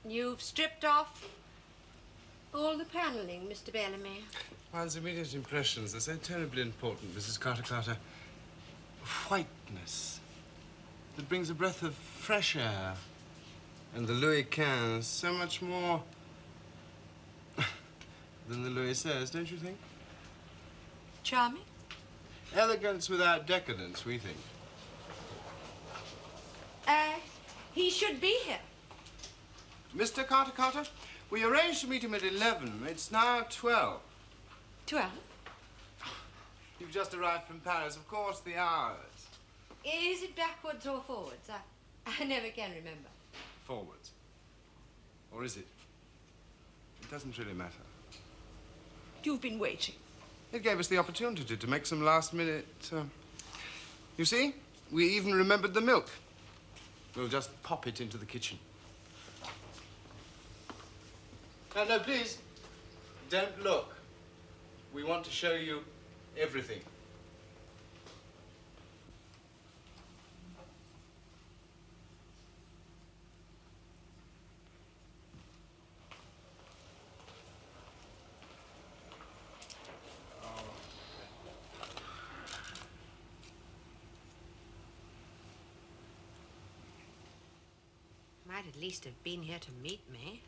You've stripped off all the panelling, Mr. Bellamy. One's immediate impressions are so terribly important, Mrs. Carter. Whiteness that brings a breath of fresh air. And the Louis XV so much more than the Louis XVI, don't you think? Charming. Elegance without decadence, we think. He should be here. Mr. Carter, we arranged to meet him at 11. It's now 12. 12? You've just arrived from Paris. Of course, the hours. Is it backwards or forwards? I never can remember. Forwards. Or is it? It doesn't really matter. You've been waiting. It gave us the opportunity to make some last-minute... You see? We even remembered the milk. We'll just pop it into the kitchen. No, please. Don't look. We want to show you everything. Might at least have been here to meet me.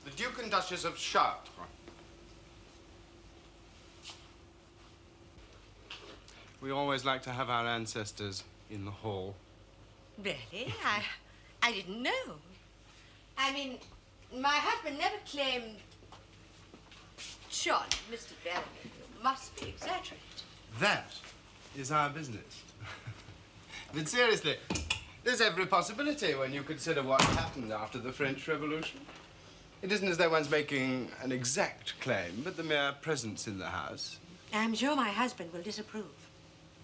The Duke and Duchess of Chartres. We always like to have our ancestors in the hall. Really? I didn't know. I mean, my husband never claimed... Surely, Mr. Bellamy, you must be exaggerating. That is our business. But seriously, there's every possibility when you consider what happened after the French Revolution. It isn't as though one's making an exact claim, but the mere presence in the house. I'm sure my husband will disapprove.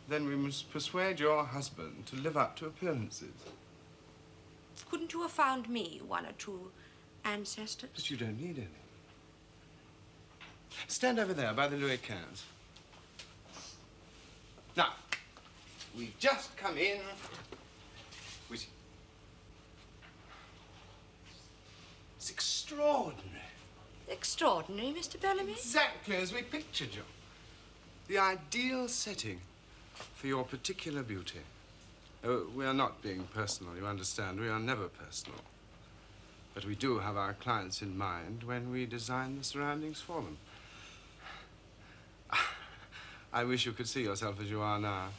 Then we must persuade your husband to live up to appearances. Couldn't you have found me one or two ancestors? But you don't need any. Stand over there by the Louis XV. Now, we've just come in. It's extraordinary. Extraordinary, Mr. Bellamy? Exactly as we pictured you. The ideal setting for your particular beauty. Oh, we are not being personal, you understand. We are never personal. But we do have our clients in mind when we design the surroundings for them. I wish you could see yourself as you are now.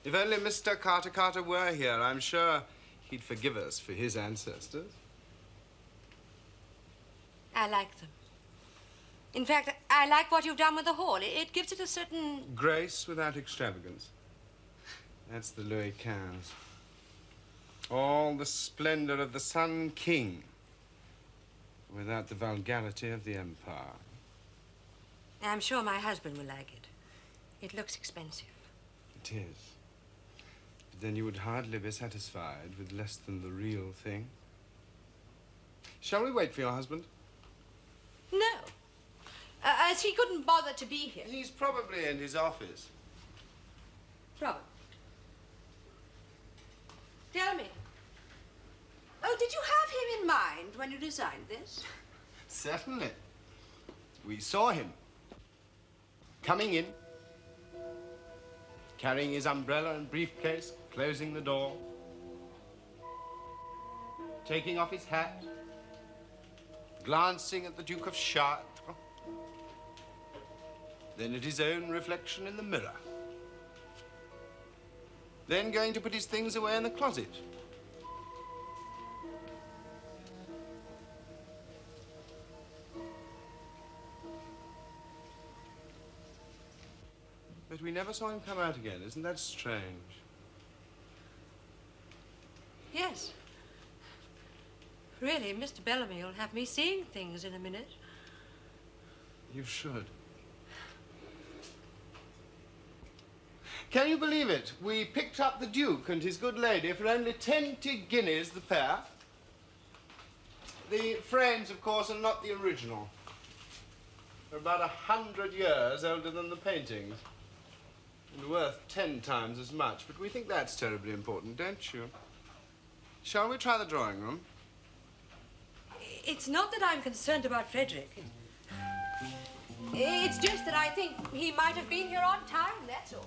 If only Mr. Carter were here, I'm sure he'd forgive us for his ancestors. I like them. In fact, I like what you've done with the hall. It gives it a certain... Grace without extravagance. That's the Louis XV. All the splendor of the Sun King without the vulgarity of the Empire. I'm sure my husband will like it. It looks expensive. It is. But then you would hardly be satisfied with less than the real thing. Shall we wait for your husband? No. As he couldn't bother to be here. He's probably in his office. Probably. Tell me. Oh, did you have him in mind when you designed this? Certainly. We saw him coming in, carrying his umbrella and briefcase, closing the door, taking off his hat, glancing at the Duke of Chartres, then at his own reflection in the mirror, then going to put his things away in the closet. But we never saw him come out again. Isn't that strange? Yes. Really, Mr. Bellamy will have me seeing things in a minute. You should. Can you believe it? We picked up the Duke and his good lady for only 20 guineas the pair. The frames, of course, are not the original. They're about 100 years older than the paintings. And worth 10 times as much. But we think that's terribly important, don't you? Shall we try the drawing room? It's not that I'm concerned about Frederick. It's just that I think he might have been here on time, that's all.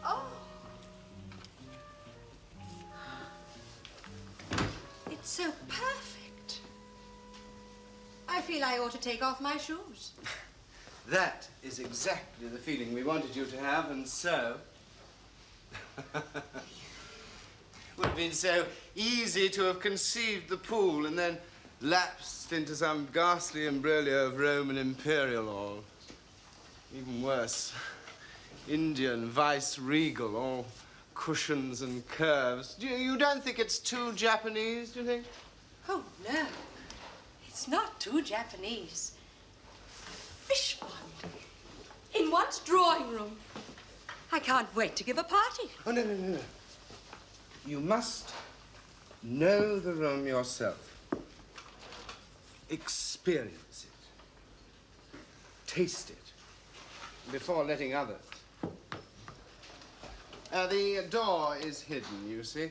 Oh. It's so perfect. I feel I ought to take off my shoes. That is exactly the feeling we wanted you to have, and so... Would have been so easy to have conceived the pool and then lapsed into some ghastly imbroglio of Roman imperial or, even worse, Indian vice-regal, all cushions and curves. You don't think it's too Japanese, do you think? Oh, no. It's not too Japanese. Fish pond. In one's drawing room. I can't wait to give a party. Oh, no. You must know the room yourself. Experience it. Taste it. Before letting others. The door is hidden, you see,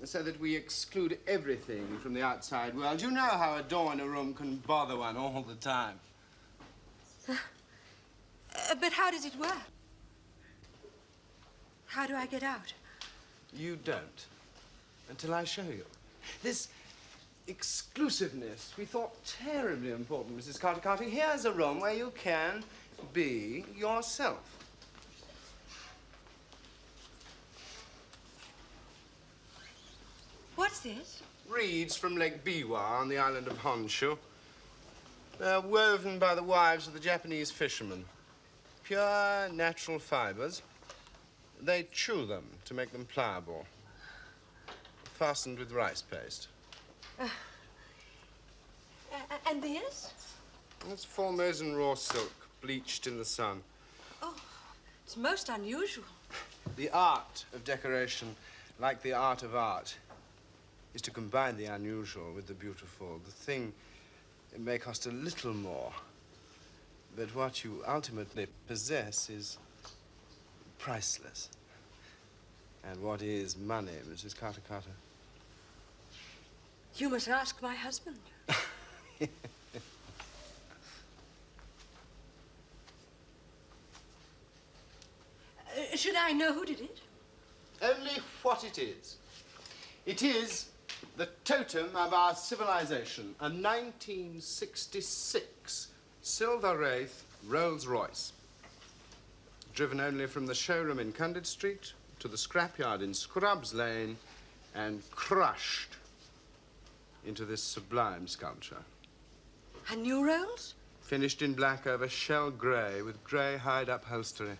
so that we exclude everything from the outside world. You know how a door in a room can bother one all the time. But how does it work? How do I get out? You don't, until I show you. This exclusiveness we thought terribly important, Mrs. Carter. Here's a room where you can be yourself. What's this? Reeds from Lake Biwa on the island of Honshu. They're woven by the wives of the Japanese fishermen. Pure natural fibers. They chew them to make them pliable. Fastened with rice paste. And this? It's Formosan raw silk, bleached in the sun. Oh, it's most unusual. The art of decoration, like the art of art, is to combine the unusual with the beautiful. The thing, it may cost a little more, but what you ultimately possess is priceless. And what is money, Mrs. Carter Carter? You must ask my husband. Should I know who did it? Only what it is. It is the totem of our civilization, a 1966 Silver Wraith Rolls-Royce, driven only from the showroom in Cundit Street to the scrapyard in Scrubs Lane and crushed into this sublime sculpture. A new Rolls? Finished in black over shell grey with grey hide upholstery,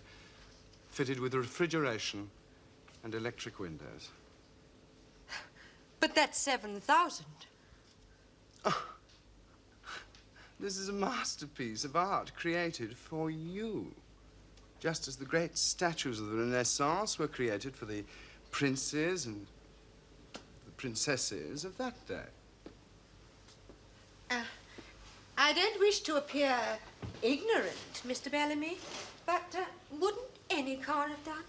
fitted with refrigeration and electric windows. But that's 7,000. Oh, this is a masterpiece of art created for you. Just as the great statues of the Renaissance were created for the princes and the princesses of that day. I don't wish to appear ignorant, Mr. Bellamy, but wouldn't any car have done?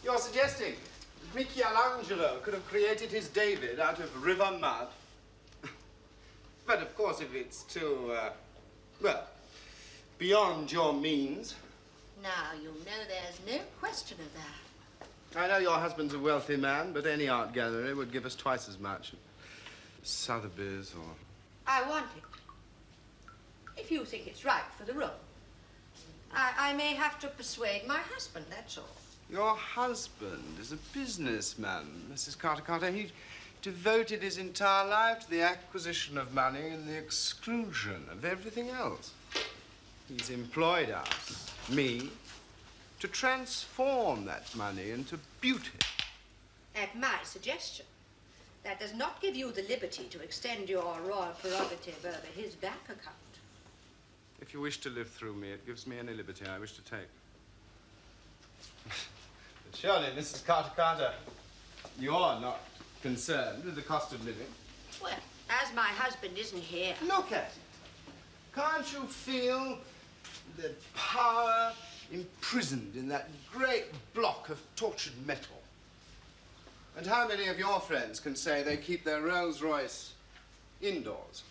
You're suggesting that Michelangelo could have created his David out of river mud? But of course, if it's too, well, beyond your means. Now, you know there's no question of that. I know your husband's a wealthy man, but any art gallery would give us twice as much. Sotheby's or... I want it. If you think it's right for the room. I may have to persuade my husband, that's all. Your husband is a businessman, Mrs. Carter Carter. He devoted his entire life to the acquisition of money and the exclusion of everything else. He's employed us, me, to transform that money into beauty. At my suggestion. That does not give you the liberty to extend your royal prerogative over his bank account. If you wish to live through me, it gives me any liberty I wish to take. But surely, Mrs. Carter Carter, you're not concerned with the cost of living. Well, as my husband isn't here... Look at it. Can't you feel the power imprisoned in that great block of tortured metal? And how many of your friends can say they keep their Rolls-Royce indoors?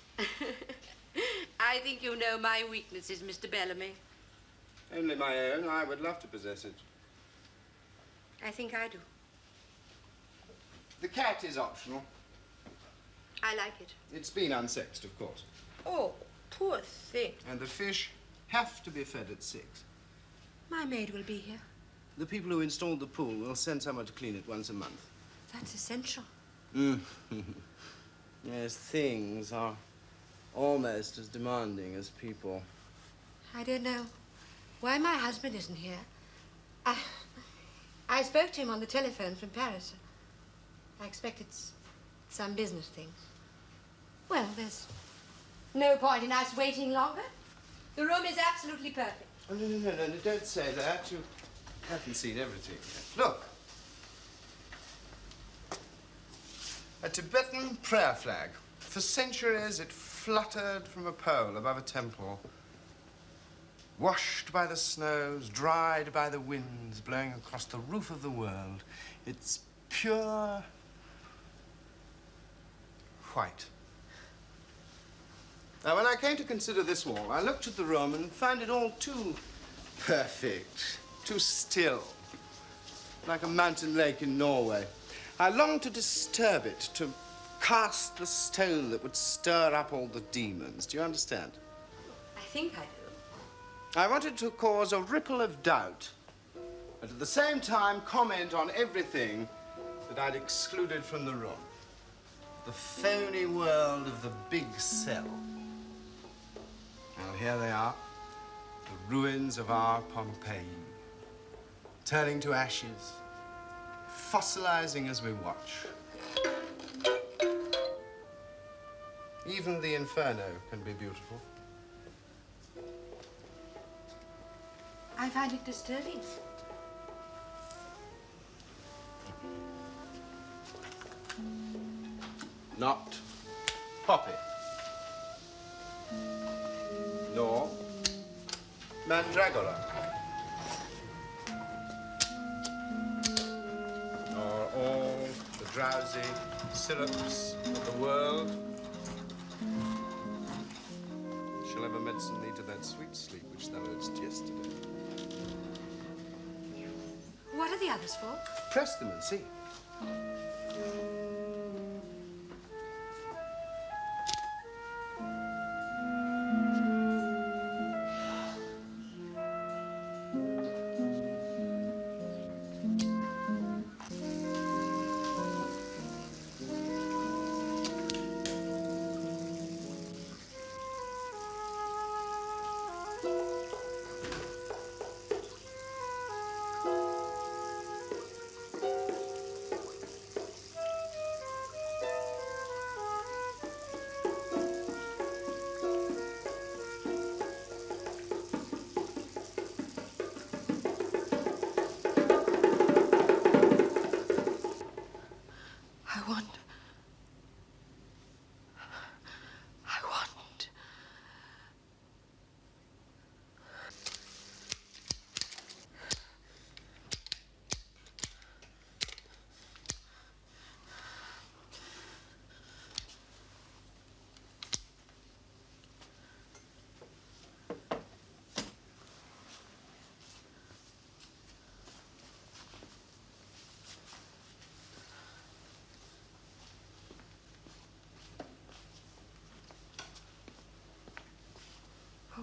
I think you know my weaknesses, Mr. Bellamy. Only my own. I would love to possess it. I think I do. The cat is optional. I like it. It's been unsexed, of course. Oh, poor thing. And the fish have to be fed at 6. My maid will be here. The people who installed the pool will send someone to clean it once a month. That's essential. Yes, things are almost as demanding as people. I don't know why my husband isn't here. I spoke to him on the telephone from Paris. I expect it's some business thing. Well, there's no point in us waiting longer. The room is absolutely perfect. Oh, no, don't say that. You haven't seen everything yet. Look. A Tibetan prayer flag. For centuries, it fluttered from a pole above a temple. Washed by the snows, dried by the winds, blowing across the roof of the world. It's pure white. Now, when I came to consider this wall, I looked at the room and found it all too perfect, too still, like a mountain lake in Norway. I longed to disturb it, to cast the stone that would stir up all the demons. Do you understand? I think I do. I wanted to cause a ripple of doubt, but at the same time comment on everything that I'd excluded from the room. The phony world of the big cell. Well, here they are, the ruins of our Pompeii, turning to ashes, fossilizing as we watch. Even the Inferno can be beautiful. I find it disturbing. Not poppy. Nor mandragora. Nor all the drowsy syrups of the world. Shall ever medicine thee to that sweet sleep which thou hadst yesterday. What are the others for? Press them and see.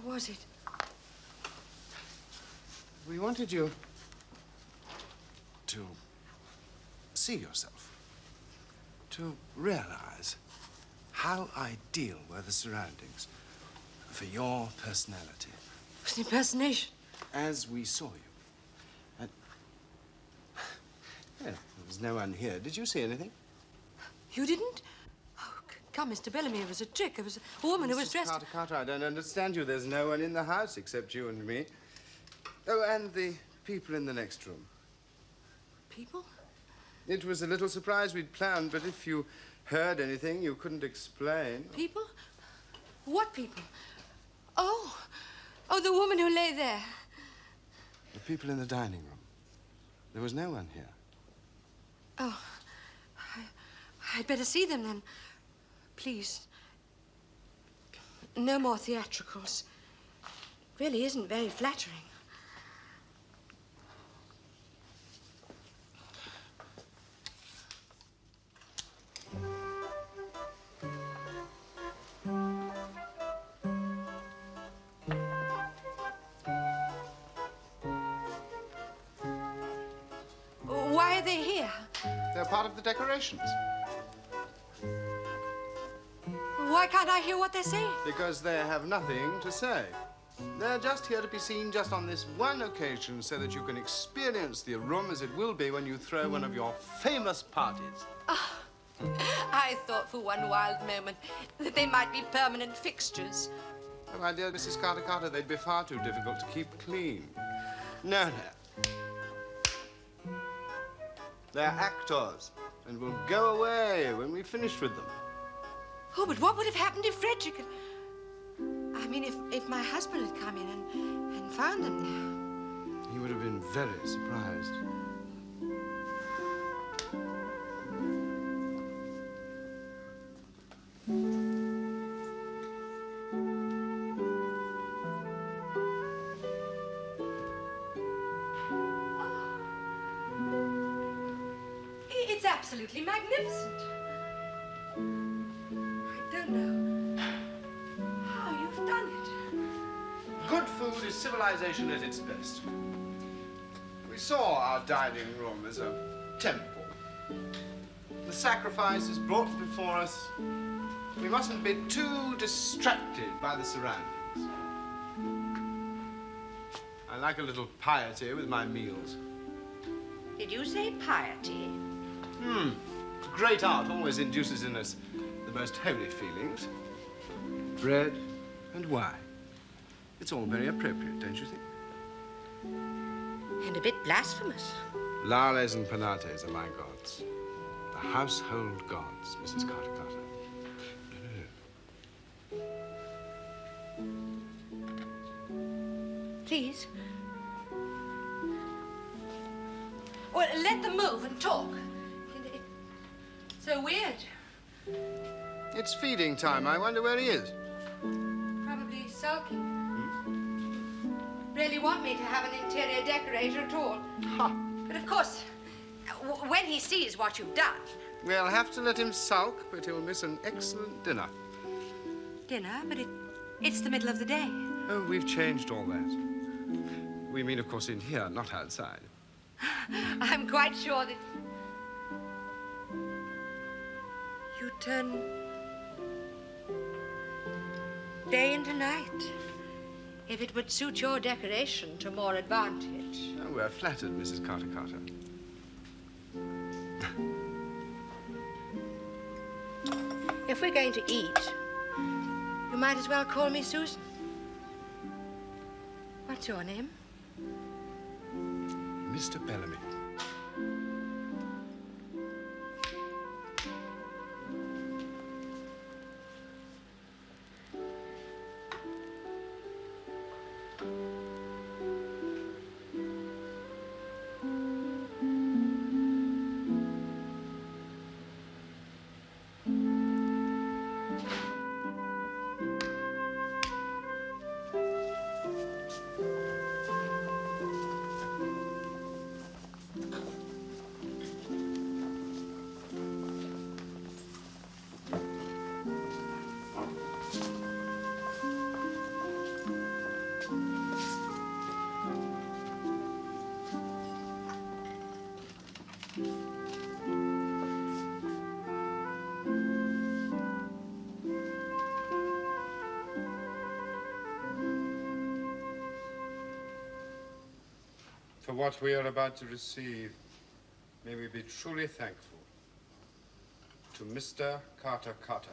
What was it? We wanted you to see yourself, to realize how ideal were the surroundings for your personality. It was an impersonation. As we saw you. And... Well, there was no one here. Did you see anything? You didn't? Come, Mr. Bellamy, it was a trick. It was a woman who was dressed... Carter, I don't understand you. There's no one in the house except you and me. Oh, and the people in the next room. People? It was a little surprise we'd planned, but if you heard anything you couldn't explain... People? What people? Oh, the woman who lay there. The people in the dining room. There was no one here. Oh, I'd better see them then. Please. No more theatricals. It really isn't very flattering. Why are they here? They're part of the decorations. Why can't I hear what they're saying? Because they have nothing to say. They're just here to be seen just on this one occasion so that you can experience the room as it will be when you throw one of your famous parties. Oh, I thought for one wild moment that they might be permanent fixtures. Oh, my dear Mrs. Carter, they'd be far too difficult to keep clean. No. They're actors and will go away when we've finished with them. Oh, but what would have happened if Frederick had... I mean, if my husband had come in and found them there? He would have been very surprised. It's absolutely magnificent. Good food is civilization at its best. We saw our dining room as a temple. The sacrifice is brought before us. We mustn't be too distracted by the surroundings. I like a little piety with my meals. Did you say piety? Great art always induces in us the most holy feelings. bread and wine. It's all very appropriate, don't you think? And a bit blasphemous. Lales and penates are my gods. The household gods, Mrs. Carter Carter. Please. Well, let them move and talk. It's so weird. It's feeding time. I wonder where he is. Probably sulking. Really want me to have an interior decorator at all. Ha! But of course, when he sees what you've done... We'll have to let him sulk, but he'll miss an excellent dinner. Dinner? But it's the middle of the day. Oh, we've changed all that. We mean, of course, in here, not outside. I'm quite sure that... you turn... day into night. If it would suit your decoration to more advantage. Oh, we're flattered, Mrs. Carter Carter. If we're going to eat, you might as well call me Susan. What's your name? Mr. Bellamy. For what we are about to receive, may we be truly thankful to Mr. Carter Carter.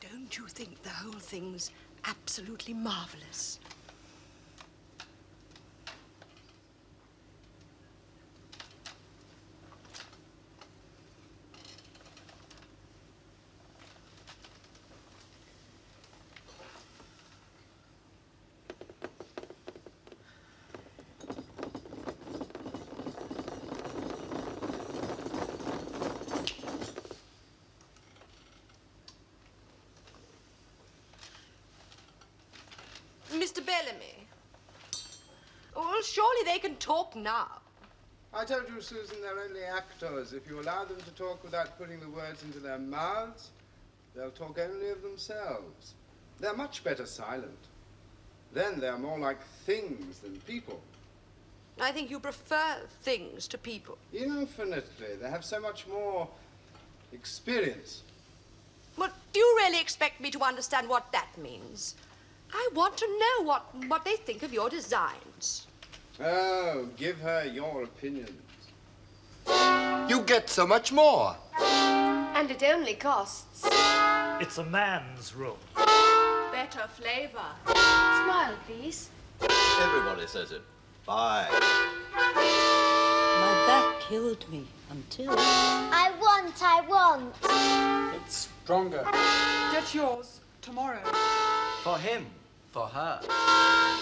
Don't you think the whole thing's absolutely marvelous? Mr. Bellamy. Well, surely they can talk now. I told you, Susan, they're only actors. If you allow them to talk without putting the words into their mouths, they'll talk only of themselves. They're much better silent. Then they're more like things than people. I think you prefer things to people. Infinitely. They have so much more experience. Well, do you really expect me to understand what that means? I want to know what they think of your designs. Oh, give her your opinions. You get so much more. And it only costs... It's a man's room. better flavor. Smile, please. Everybody says it. Bye. My back killed me until... I want. It's stronger. Get yours tomorrow. For him. For her.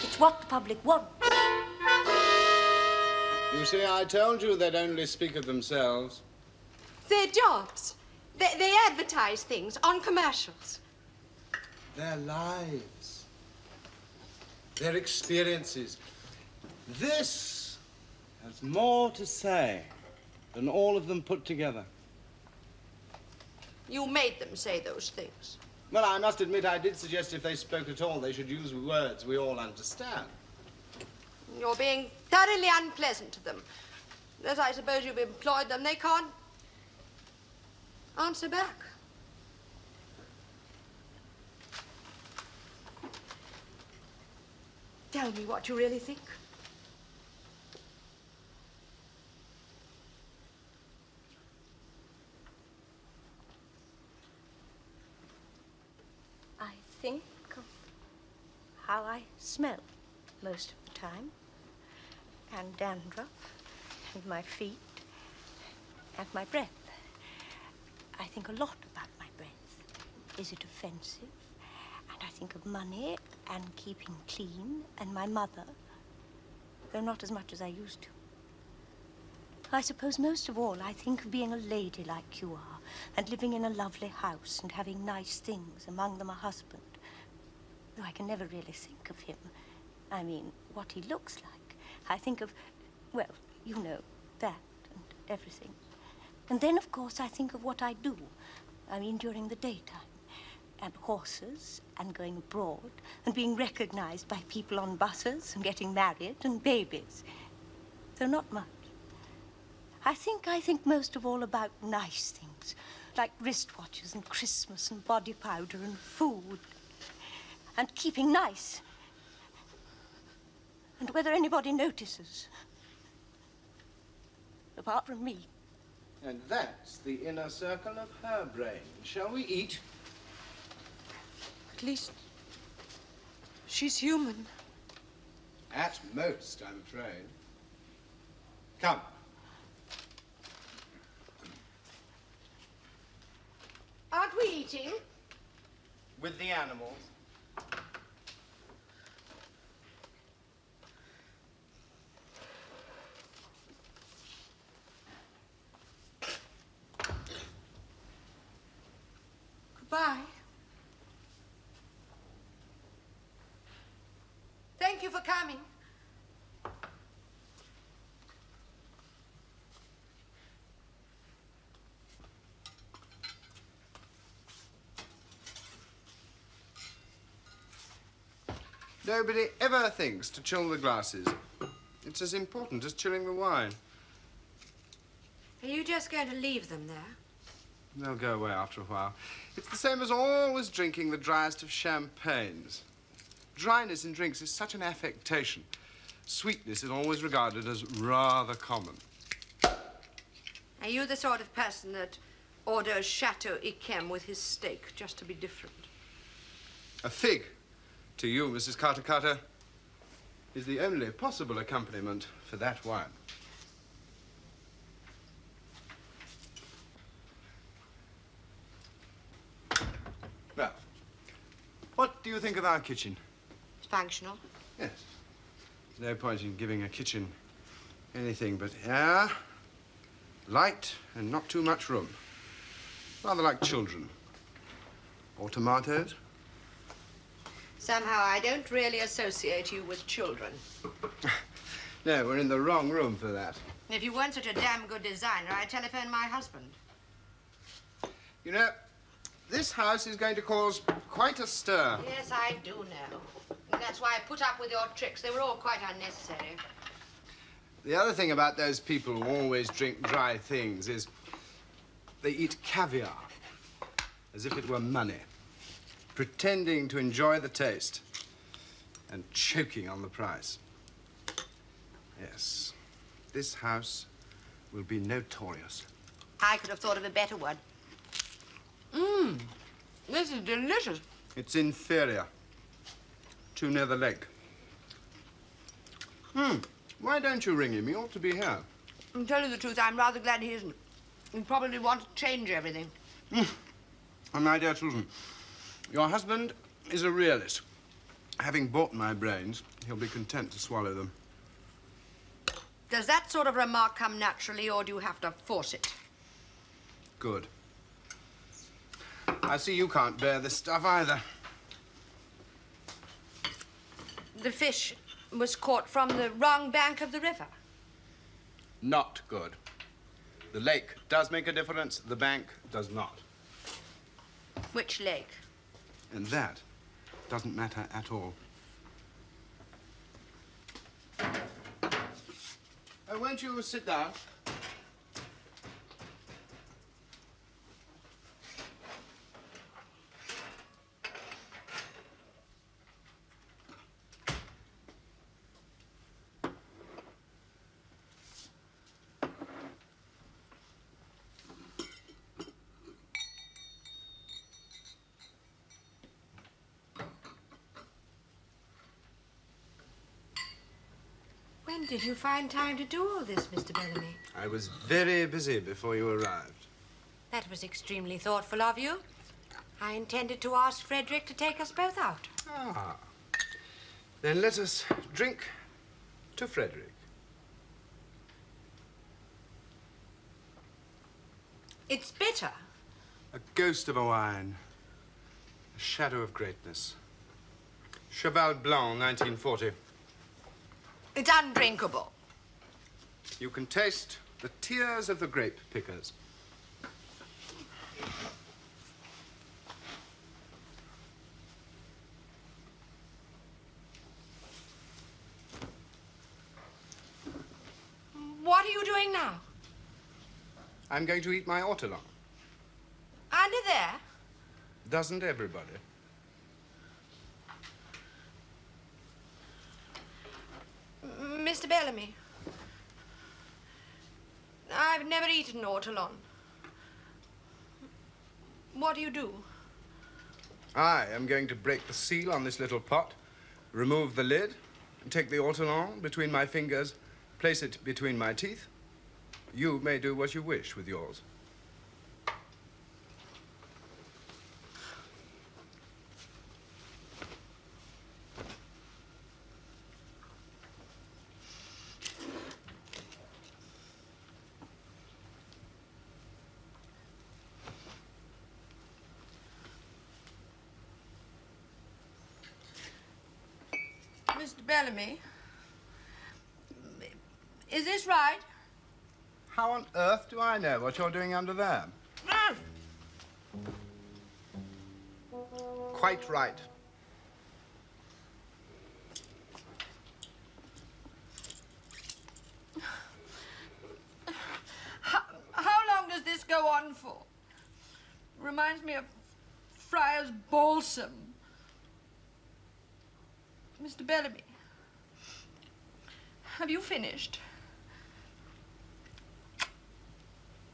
It's what the public wants. You see, I told you they'd only speak of themselves. Their jobs. They advertise things on commercials. Their lives. Their experiences. This has more to say than all of them put together. You made them say those things. Well, I must admit I did suggest if they spoke at all, they should use words we all understand. You're being thoroughly unpleasant to them. As I suppose you've employed them, they can't answer back. Tell me what you really think. I think of how I smell most of the time, and dandruff, and my feet, and my breath. I think a lot about my breath. Is it offensive? And I think of money and keeping clean and my mother, though not as much as I used to. I suppose most of all I think of being a lady like you are and living in a lovely house and having nice things, among them a husband. Though I can never really think of him. I mean, what he looks like. I think of, well, you know, that and everything. And then, of course, I think of what I do. I mean, during the daytime. And horses, and going abroad, and being recognized by people on buses, and getting married, and babies. Though not much. I think most of all about nice things, like wristwatches, and Christmas, and body powder, and food. And keeping nice. And whether anybody notices. Apart from me. And that's the inner circle of her brain. Shall we eat? At least she's human. At most, I'm afraid. Come. Aren't we eating? With the animals. Goodbye. Thank you for coming. Nobody ever thinks to chill the glasses. It's as important as chilling the wine. Are you just going to leave them there? They'll go away after a while. It's the same as always drinking the driest of champagnes. Dryness in drinks is such an affectation. Sweetness is always regarded as rather common. Are you the sort of person that orders Chateau Yquem with his steak just to be different? A fig, to you, Mrs. Carter, is the only possible accompaniment for that wine. Well, what do you think of our kitchen? It's functional. Yes. There's no point in giving a kitchen anything but air, light, and not too much room. Rather like children. Or tomatoes. Somehow I don't really associate you with children. No, we're in the wrong room for that. If you weren't such a damn good designer, I'd telephone my husband. You know, this house is going to cause quite a stir. Yes, I do know. And that's why I put up with your tricks. They were all quite unnecessary. The other thing about those people who always drink dry things is they eat caviar as if it were money, pretending to enjoy the taste and choking on the price. Yes, this house will be notorious. I could have thought of a better one. This is delicious. It's inferior. Too near the lake. Why don't you ring him? He ought to be here. To tell you the truth, I'm rather glad he isn't. He probably wants to change everything. And my dear Susan, your husband is a realist. Having bought my brains, he'll be content to swallow them. Does that sort of remark come naturally, or do you have to force it? Good. I see you can't bear this stuff either. The fish was caught from the wrong bank of the river. Not good. The lake does make a difference, the bank does not. Which lake? And that doesn't matter at all. Won't you sit down? When did you find time to do all this, Mr. Bellamy? I was very busy before you arrived. That was extremely thoughtful of you. I intended to ask Frederick to take us both out. Ah. Then let us drink to Frederick. It's bitter. A ghost of a wine. A shadow of greatness. Cheval Blanc, 1940. It's undrinkable. You can taste the tears of the grape pickers. What are you doing now? I'm going to eat my ortolan. Under there? Doesn't everybody? Mr. Bellamy, I've never eaten ortolan. What do you do? I am going to break the seal on this little pot, remove the lid, and take the ortolan between my fingers, place it between my teeth. You may do what you wish with yours. Mr. Bellamy, is this right? How on earth do I know what you're doing under there? Quite right. How long does this go on for? Reminds me of Friar's balsam. Mr. Bellamy, have you finished?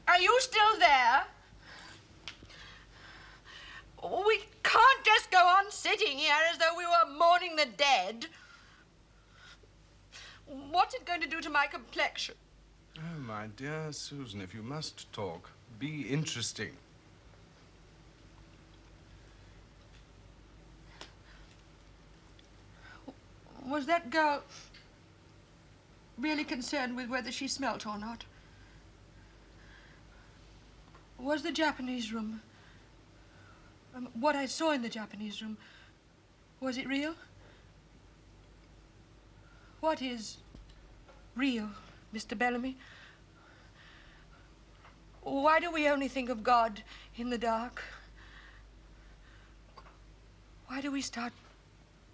Are you still there? We can't just go on sitting here as though we were mourning the dead. What's it going to do to my complexion? Oh, my dear Susan, if you must talk, be interesting. Was that girl really concerned with whether she smelt or not? Was the Japanese room, what I saw in the Japanese room, was it real? What is real, Mr. Bellamy? Why do we only think of God in the dark? Why do we start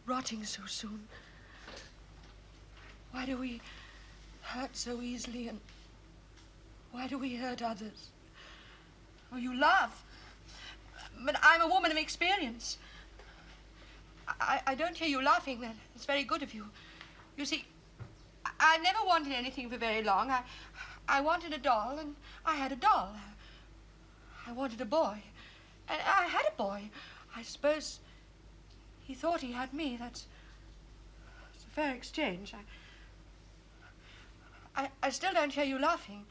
rotting so soon? Why do we hurt so easily, and why do we hurt others? Oh, you laugh, but I'm a woman of experience. I don't hear you laughing. That's very good of you. You see, I never wanted anything for very long. I wanted a doll, and I had a doll. I wanted a boy, and I had a boy. I suppose he thought he had me. It's a fair exchange. I still don't hear you laughing.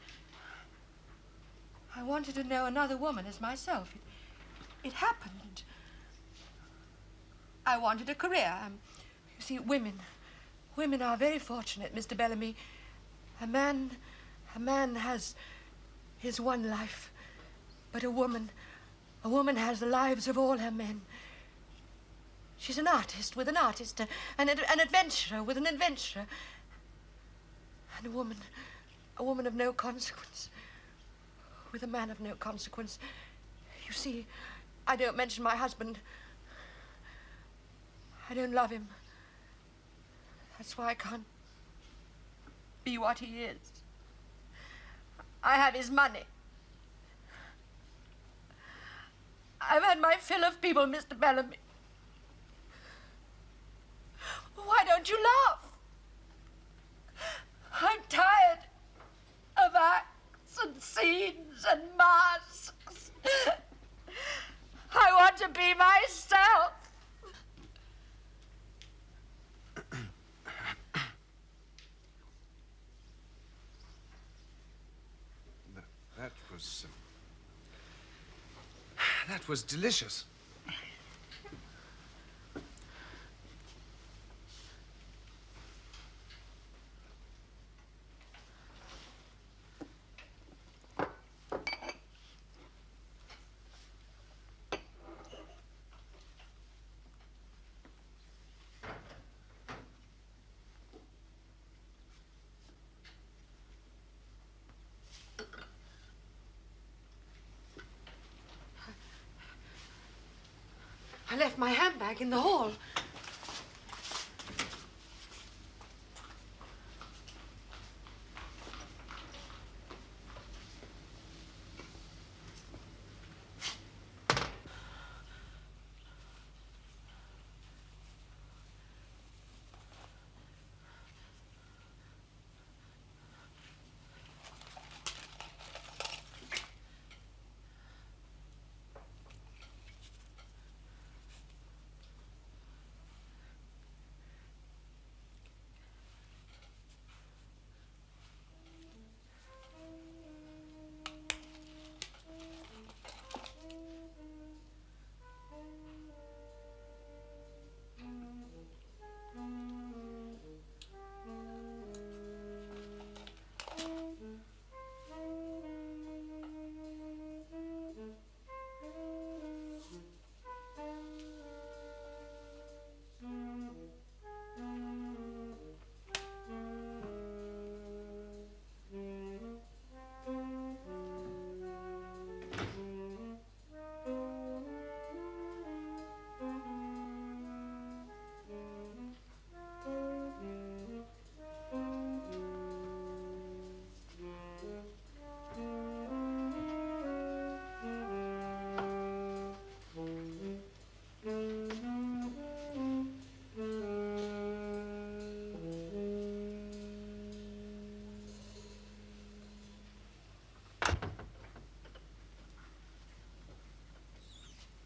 I wanted to know another woman as myself. It happened. I wanted a career. You see, women are very fortunate, Mr. Bellamy. A man has his one life, but a woman has the lives of all her men. She's an artist with an artist, an adventurer with an adventurer, and a woman of no consequence with a man of no consequence. You see, I don't mention my husband. I don't love him. That's why I can't be what he is. I have his money. I've had my fill of people, Mr. Bellamy. Why don't you laugh? I'm tired of acts and scenes and masks. I want to be myself. That was delicious. I left my handbag in the hall.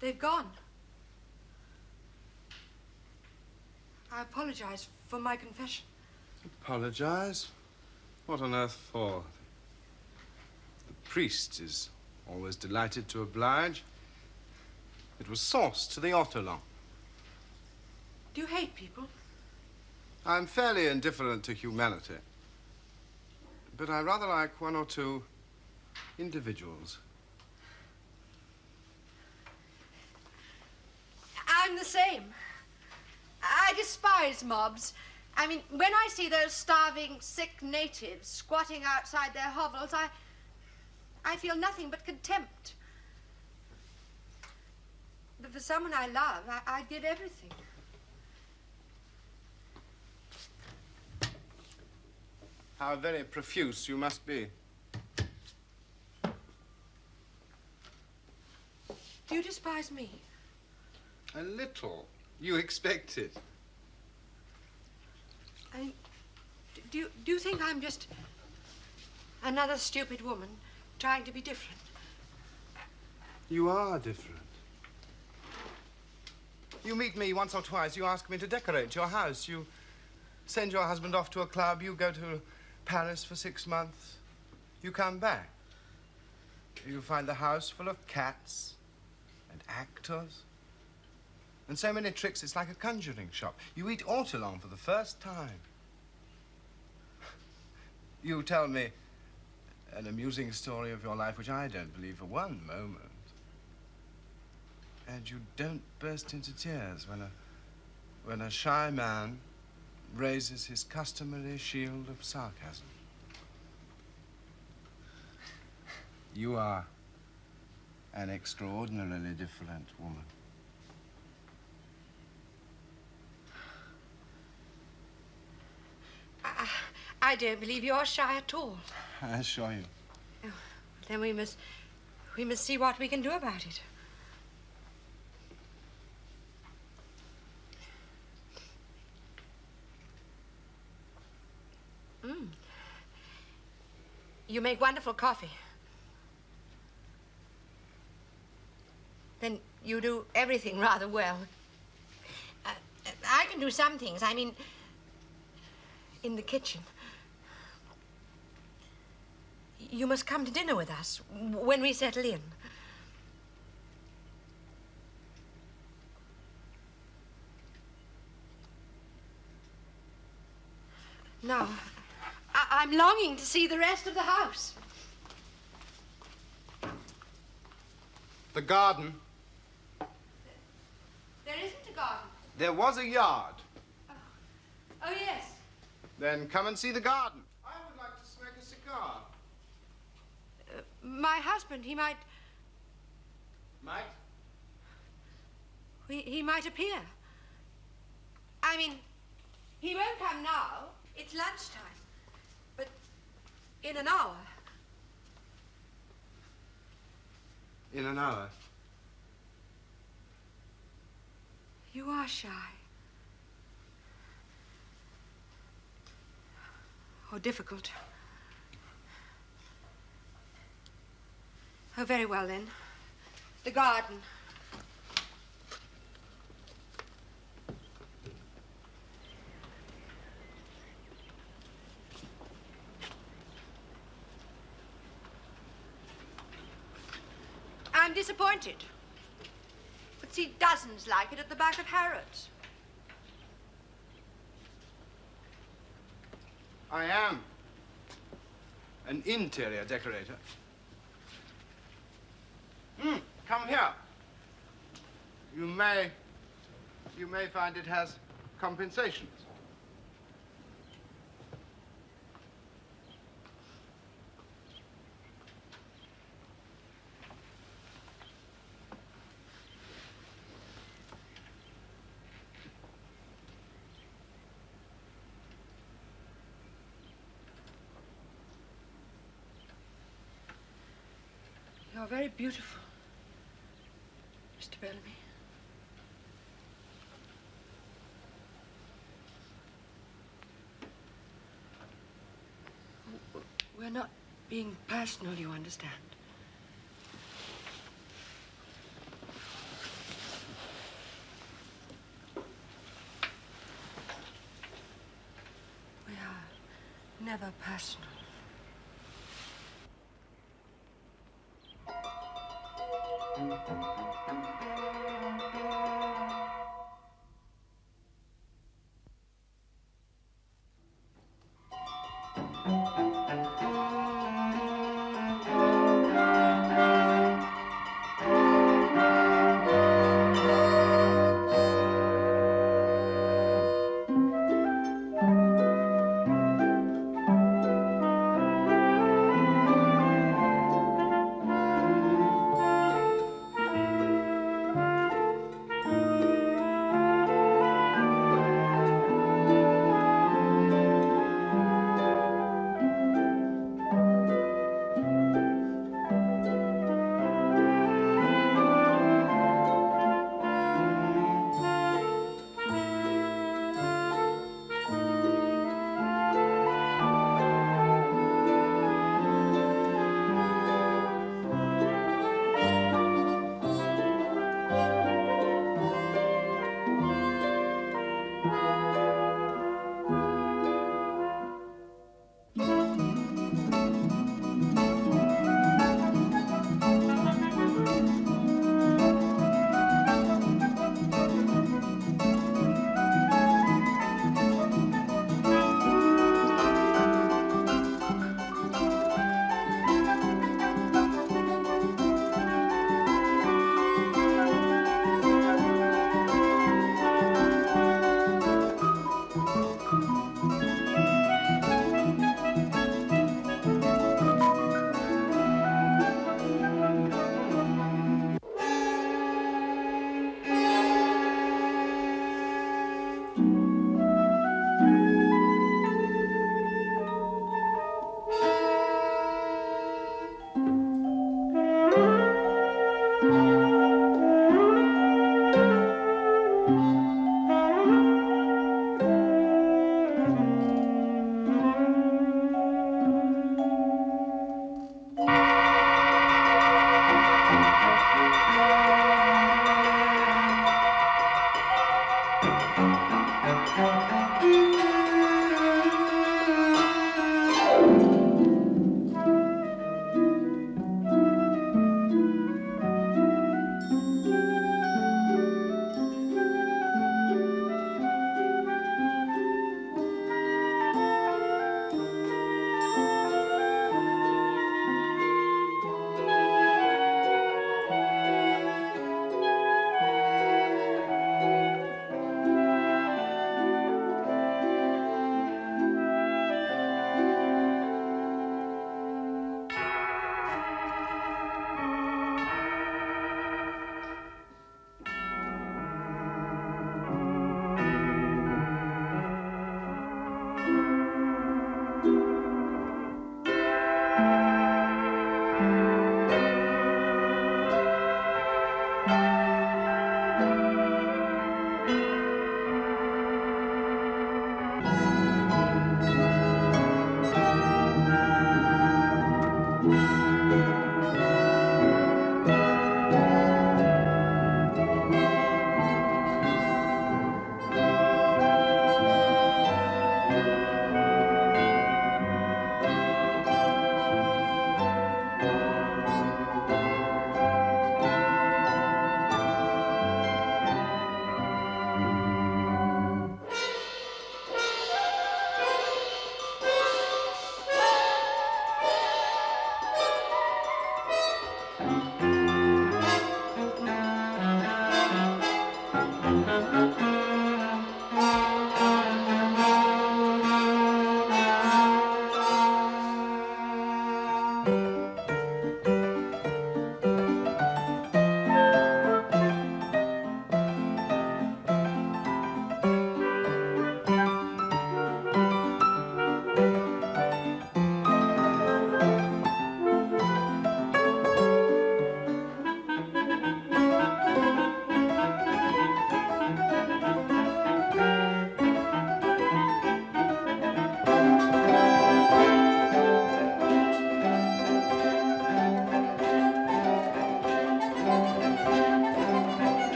They've gone. I apologize for my confession. Apologize? What on earth for? The priest is always delighted to oblige. It was sauce to the ortolan. Do you hate people? I'm fairly indifferent to humanity. But I rather like one or two individuals. I'm the same. I despise mobs. I mean, when I see those starving, sick natives squatting outside their hovels, I feel nothing but contempt. But for someone I love, I'd give everything. How very profuse you must be. Do you despise me? A little. You expect it. I mean, do you think I'm just another stupid woman trying to be different? You are different. You meet me once or twice. You ask me to decorate your house. You send your husband off to a club. You go to Paris for 6 months. You come back. You find the house full of cats and actors. And so many tricks, it's like a conjuring shop. You eat ortolan for the first time. You tell me an amusing story of your life, which I don't believe for one moment. And you don't burst into tears when a shy man raises his customary shield of sarcasm. You are an extraordinarily different woman. I don't believe you're shy at all. I assure you. Oh. then we must see what we can do about it. You make wonderful coffee. Then you do everything rather well. I can do some things. I mean, in the kitchen. You must come to dinner with us when we settle in. No. I'm longing to see the rest of the house. The garden. There isn't a garden. There was a yard. Oh, yes. Then come and see the garden. I would like to smoke a cigar. My husband, he might... Might? He might appear. I mean, he won't come now. It's lunchtime. But in an hour. In an hour. You are shy. Oh, difficult. Oh, very well, then. The garden. I'm disappointed. But see dozens like it at the back of Harrods. I am an interior decorator. Come here. You may find it has compensations. You're very beautiful, Mr. Bellamy. We're not being personal, you understand. We are never personal.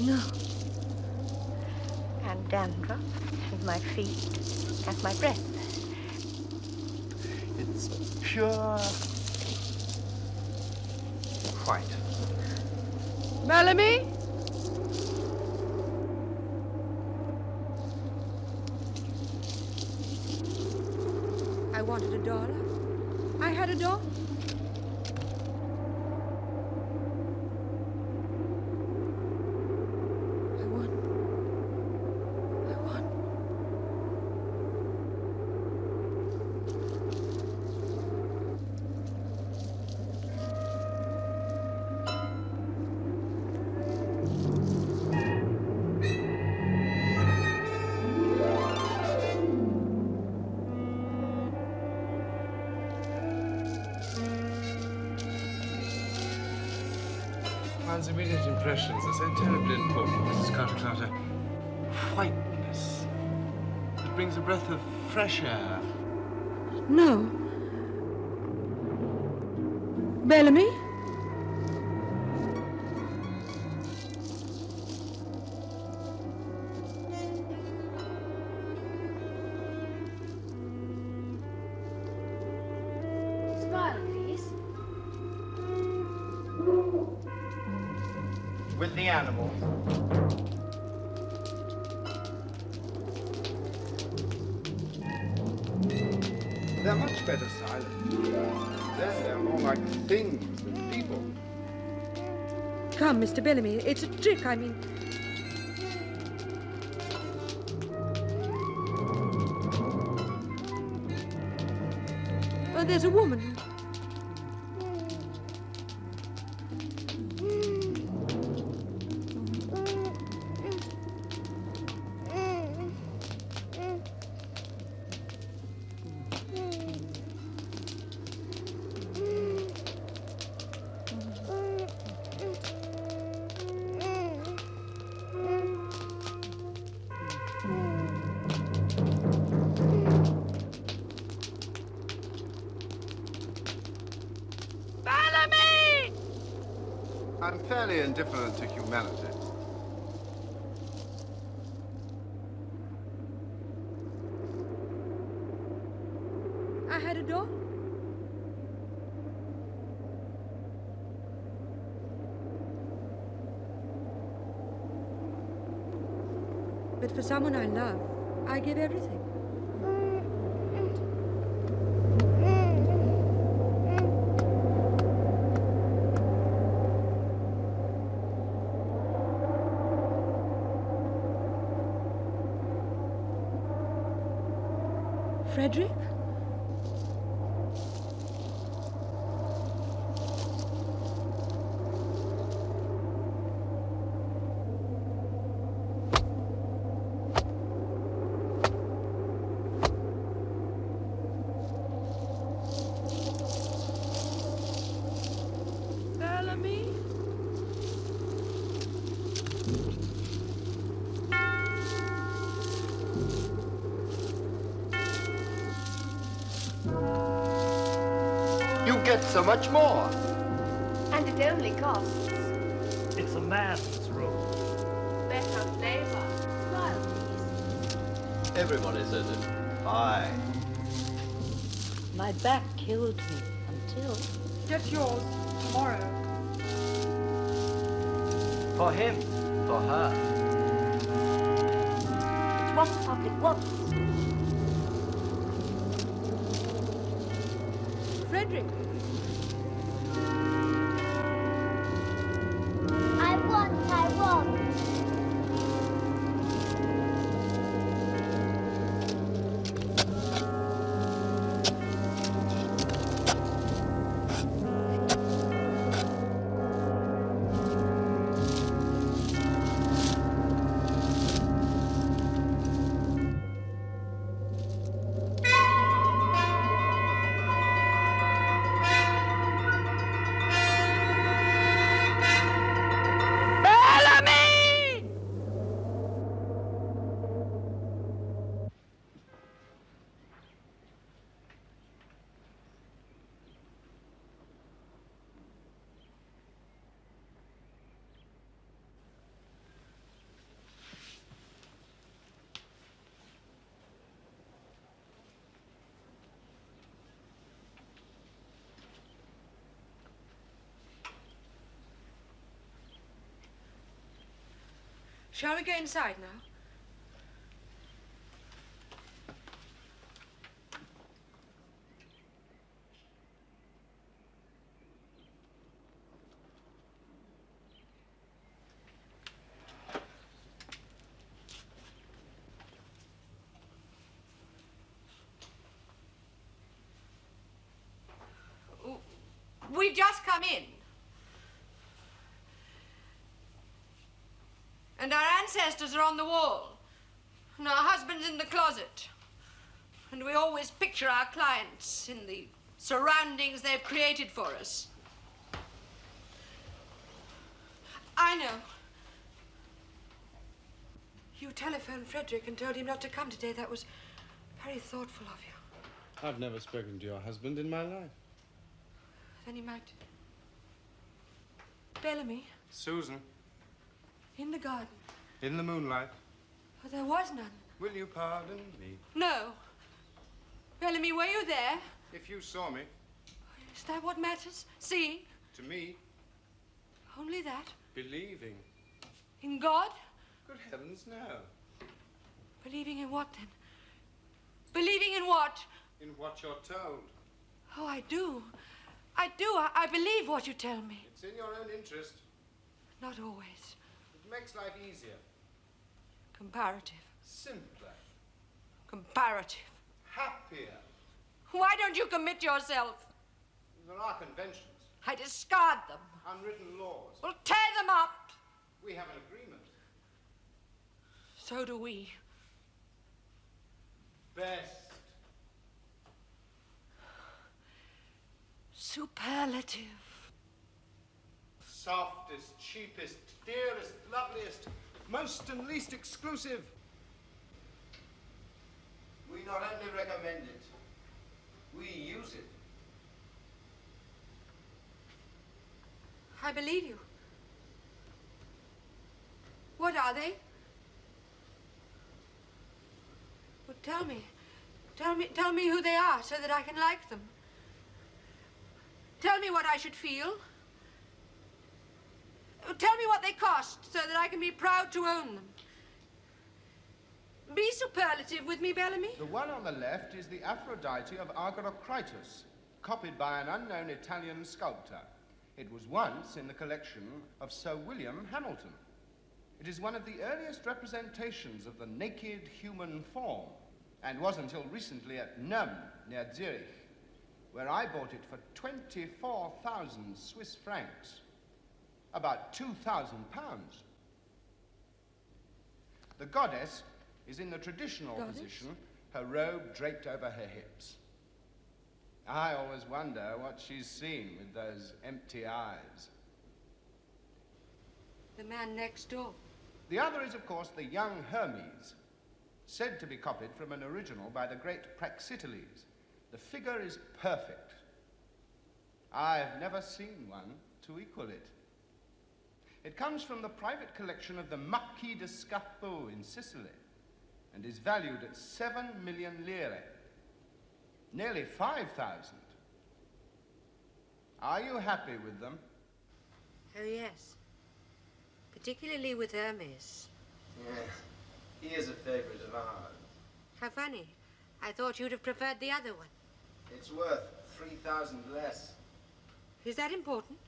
No. And dandruff, and my feet, and my breath. It's pure white. Bellamy? I wanted a dollar. I had a dollar. I won. One's immediate impressions are so terribly important, Mrs. Carter. Whiteness. It brings a breath of fresh air. No. Bellamy? Smile, please. With the animals. They're much better silent. Then they're more like things than people. Come, Mr. Bellamy. It's a trick, I mean. Oh, there's a woman. I'm fairly indifferent to humanity. I had a dollar. But for someone I love, I give everything. Frederick? Bellamy? You get so much more. And it only costs. It's a man's room. Better flavor. Smile, please. Everybody says it. Aye. My back killed me until... Get yours tomorrow. For him. For her. It's what the public wants. Frederick. I want. Shall we go inside now? We've just come in. And our ancestors are on the wall. And our husbands in the closet. And we always picture our clients in the surroundings they've created for us. I know. You telephoned Frederick and told him not to come today. That was very thoughtful of you. I've never spoken to your husband in my life. Then he might. Bellamy. Susan. In the garden. In the moonlight. Oh, there was none. Will you pardon me? No. Bellamy, were you there? If you saw me. Is that what matters? Seeing? To me. Only that? Believing. In God? Good heavens, no. Believing in what, then? Believing in what? In what you're told. Oh, I do. I do. I believe what you tell me. It's in your own interest. Not always. It makes life easier. Comparative. Simpler. Comparative. Happier. Why don't you commit yourself? There are conventions. I discard them. Unwritten laws. Well, tear them up. We have an agreement. So do we. Best. Superlative. Softest, cheapest, dearest, loveliest, most and least exclusive. We not only recommend it, we use it. I believe you. What are they? Well, tell me. Tell me who they are so that I can like them. Tell me what I should feel. Tell me what they cost so that I can be proud to own them. Be superlative with me, Bellamy. The one on the left is the Aphrodite of Argyrocritus, copied by an unknown Italian sculptor. It was once in the collection of Sir William Hamilton. It is one of the earliest representations of the naked human form, and was until recently at Nurm, near Zurich, where I bought it for 24,000 Swiss francs, about 2,000 pounds. The goddess is in the traditional position, her robe draped over her hips. I always wonder what she's seen with those empty eyes. The man next door. The other is, of course, the young Hermes, said to be copied from an original by the great Praxiteles. The figure is perfect. I've never seen one to equal it. It comes from the private collection of the Marquis de Scarpo in Sicily and is valued at 7 million lire, nearly 5,000. Are you happy with them? Oh, yes. Particularly with Hermes. Yes, he is a favorite of ours. How funny. I thought you'd have preferred the other one. It's worth 3,000 less. Is that important?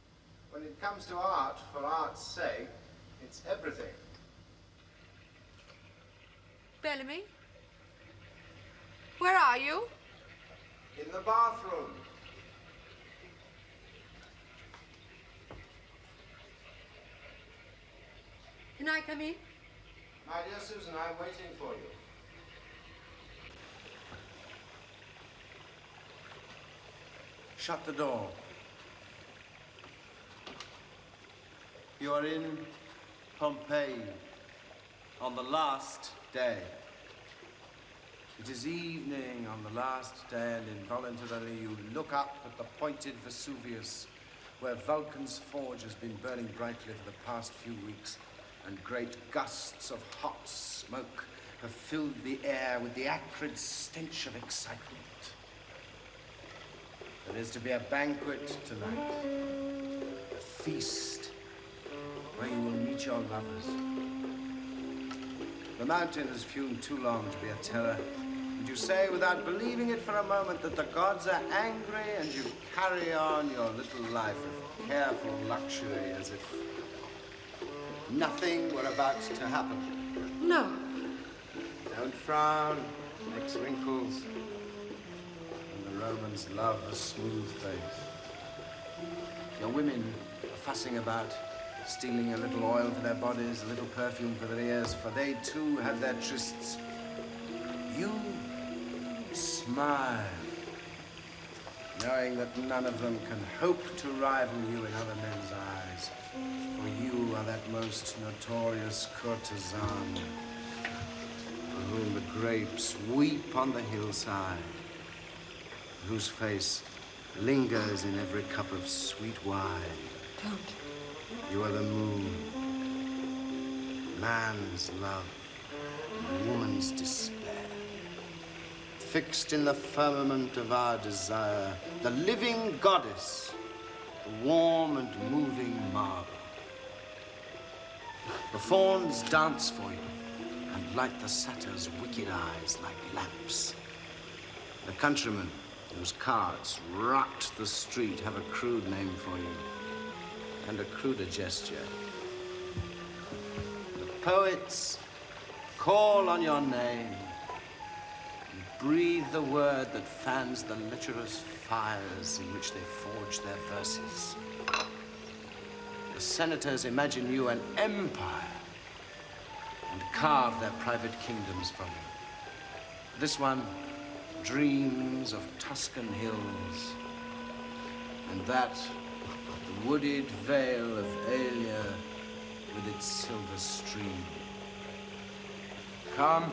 When it comes to art, for art's sake, it's everything. Bellamy? Where are you? In the bathroom. Can I come in? My dear Susan, I'm waiting for you. Shut the door. You are in Pompeii on the last day. It is evening on the last day, and involuntarily you look up at the pointed Vesuvius, where Vulcan's forge has been burning brightly for the past few weeks, and great gusts of hot smoke have filled the air with the acrid stench of excitement. There is to be a banquet tonight, a feast, where you will meet your lovers. The mountain has fumed too long to be a terror. And you say, without believing it for a moment, that the gods are angry, and you carry on your little life of careful luxury as if nothing were about to happen. No. Don't frown. It makes wrinkles. And the Romans love a smooth face. Your women are fussing about, stealing a little oil for their bodies, a little perfume for their ears, for they too had their trysts. You smile, knowing that none of them can hope to rival you in other men's eyes, for you are that most notorious courtesan for whom the grapes weep on the hillside, whose face lingers in every cup of sweet wine. Don't. You are the moon, man's love, and woman's despair. Fixed in the firmament of our desire, the living goddess, the warm and moving marble. The fawns dance for you and light the satyr's wicked eyes like lamps. The countrymen whose carts rocked the street have a crude name for you, and a cruder gesture. The poets call on your name and breathe the word that fans the lecherous fires in which they forge their verses. The senators imagine you an empire and carve their private kingdoms from you. This one dreams of Tuscan hills, and that the wooded vale of Aelia with its silver stream. Come,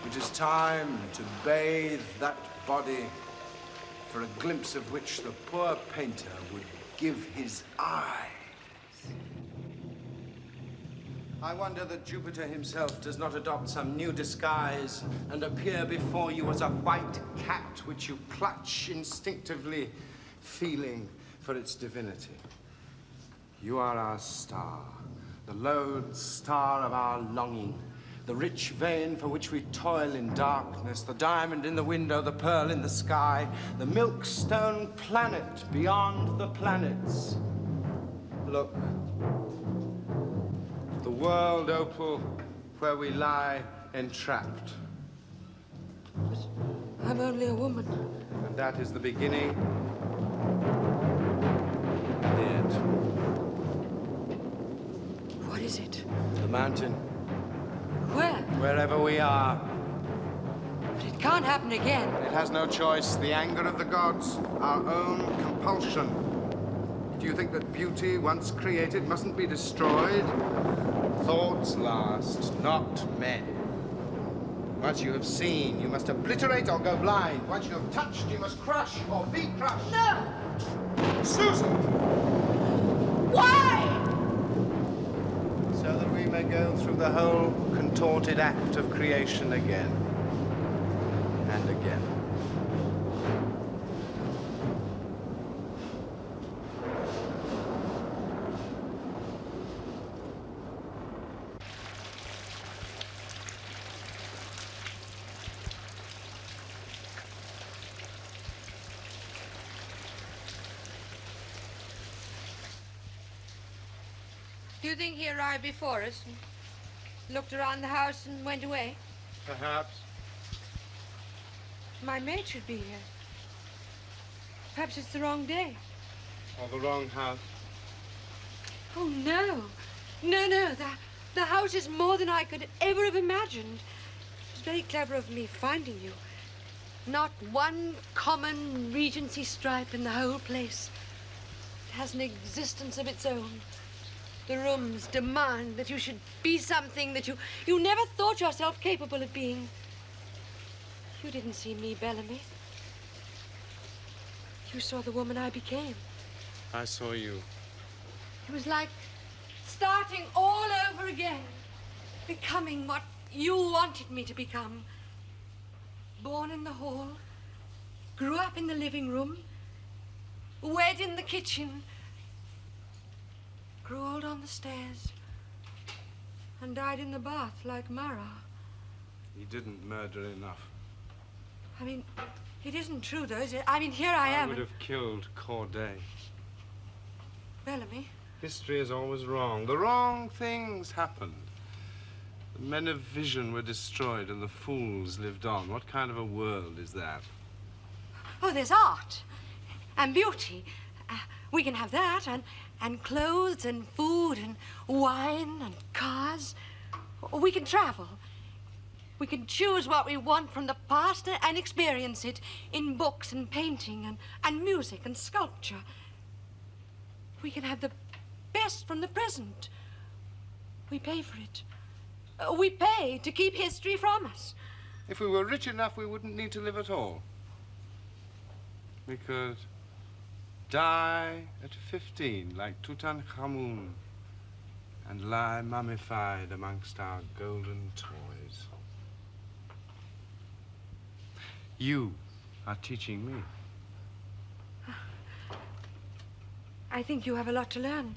it is time to bathe that body, for a glimpse of which the poor painter would give his eyes. I wonder that Jupiter himself does not adopt some new disguise and appear before you as a white cat which you clutch instinctively, feeling for its divinity. You are our star, the lodestar of our longing, the rich vein for which we toil in darkness, the diamond in the window, the pearl in the sky, the milkstone planet beyond the planets. Look, the world opal where we lie entrapped. But I'm only a woman. And that is the beginning and the end. What is it? The mountain. Where? Wherever we are. But it can't happen again. It has no choice. The anger of the gods, our own compulsion. Do you think that beauty, once created, mustn't be destroyed? Thoughts last, not men. Once you have seen, you must obliterate or go blind. Once you have touched, you must crush or be crushed. No! Susan! Why? So that we may go through the whole contorted act of creation again and again. Do you think he arrived before us and looked around the house and went away? Perhaps. My maid should be here. Perhaps it's the wrong day. Or the wrong house. Oh, no. No. The house is more than I could ever have imagined. It was very clever of me finding you. Not one common Regency stripe in the whole place. It has an existence of its own. The rooms demand that you should be something that you never thought yourself capable of being. You didn't see me, Bellamy. You saw the woman I became. I saw you. It was like starting all over again, becoming what you wanted me to become. Born in the hall, grew up in the living room, wed in the kitchen, grew old on the stairs, And died in the bath like Marat. He didn't murder enough. I mean, it isn't true, though, is it? I mean, here I am. I would have killed Corday. Bellamy? History is always wrong. The wrong things happened. The men of vision were destroyed and the fools lived on. What kind of a world is that? Oh, there's art and beauty. We can have that, and clothes and food and wine and cars. We can travel. We can choose what we want from the past and experience it in books and painting and music and sculpture. We can have the best from the present. We pay for it. We pay to keep history from us. If we were rich enough, we wouldn't need to live at all. We could die at 15, like Tutankhamun, and lie mummified amongst our golden toys. You are teaching me. I think you have a lot to learn,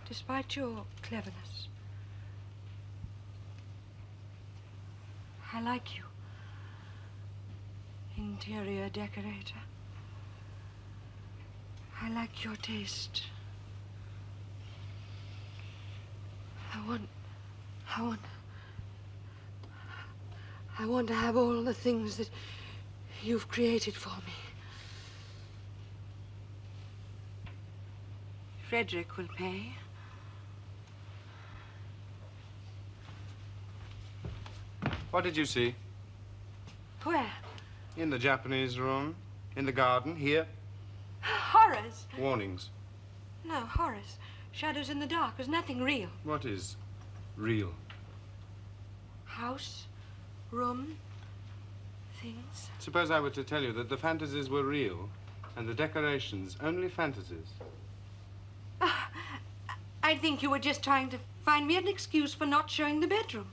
despite your cleverness. I like you, interior decorator. I like your taste. I want to have all the things that you've created for me. Frederick will pay. What did you see? Where? In the Japanese room, in the garden, here. Horrors. Warnings. No, horrors. Shadows in the dark. There's nothing real. What is real? House, room, things. Suppose I were to tell you that the fantasies were real and the decorations only fantasies. I think you were just trying to find me an excuse for not showing the bedroom.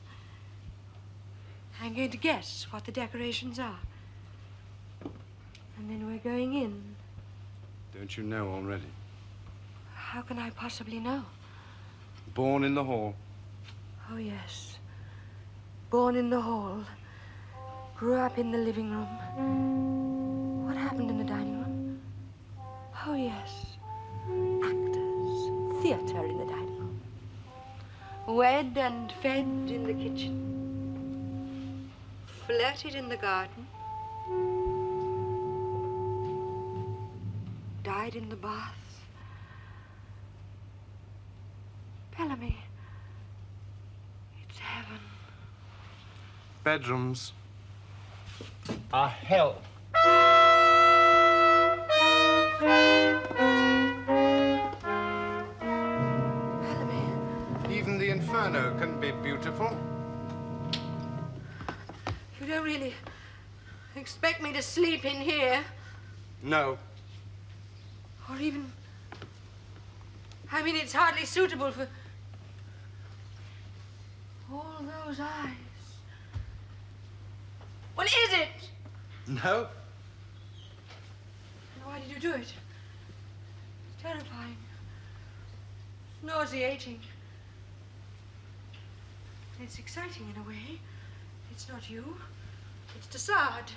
I'm going to guess what the decorations are. And then we're going in. Don't you know already? How can I possibly know? Born in the hall. Oh, yes. Born in the hall. Grew up in the living room. What happened in the dining room? Oh, yes. Actors. Theater in the dining room. Wed and fed in the kitchen. Flirted in the garden. Died in the bath. Bellamy, it's heaven. Bedrooms are hell. Bellamy. Even the inferno can be beautiful. You don't really expect me to sleep in here? No. Or even... I mean, it's hardly suitable for... all those eyes. Well, is it? No. And why did you do it? It's terrifying. It's nauseating. It's exciting in a way. It's not you. It's Tassard.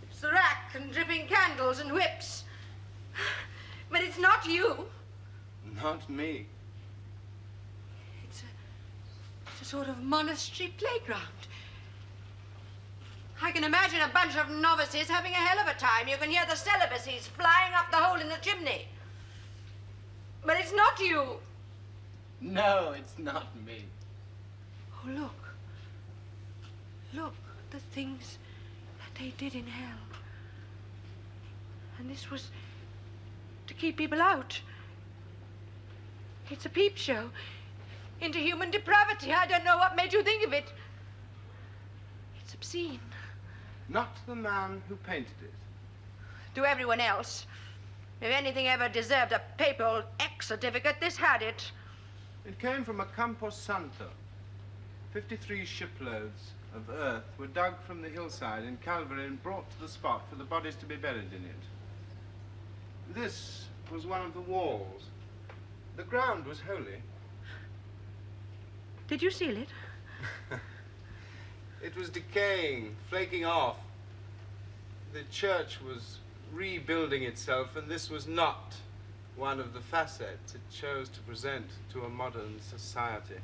It's the rack and dripping candles and whips. But it's not you. Not me. It's a sort of monastery playground. I can imagine a bunch of novices having a hell of a time. You can hear the celibacies flying up the hole in the chimney. But it's not you. No, it's not me. Oh, look. Look, the things that they did in hell. And this was to keep people out. It's a peep show into human depravity. I don't know what made you think of it. It's obscene. Not the man who painted it. To everyone else. If anything ever deserved a papal X certificate, this had it. It came from a Campo Santo. 53 shiploads of earth were dug from the hillside in Calvary and brought to the spot for the bodies to be buried in it. This was one of the walls. The ground was holy. Did you seal it? It was decaying, flaking off. The church was rebuilding itself, and this was not one of the facets it chose to present to a modern society.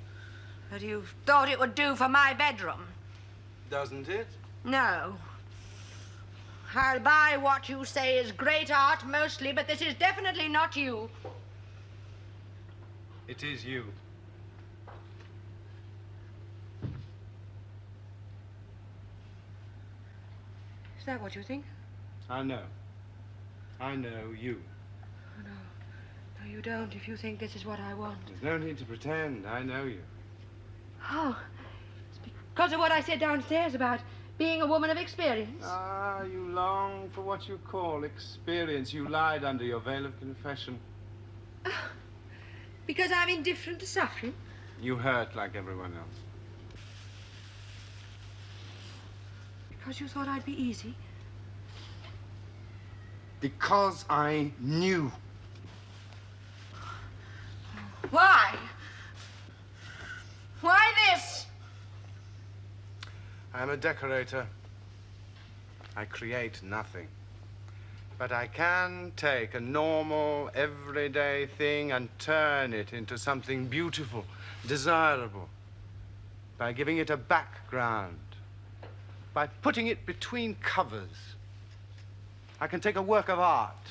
But you thought it would do for my bedroom. Doesn't it? No. I'll buy what you say is great art mostly, but this is definitely not you. It is you. Is that what you think? I know. I know you. Oh, no. No, you don't if you think this is what I want. There's no need to pretend. I know you. Oh, it's because of what I said downstairs about being a woman of experience. Ah, you long for what you call experience. You lied under your veil of confession. Because I'm indifferent to suffering? You hurt like everyone else. Because you thought I'd be easy? Because I knew. Why? Why this? I'm a decorator. I create nothing. But I can take a normal, everyday thing and turn it into something beautiful, desirable, by giving it a background, by putting it between covers. I can take a work of art,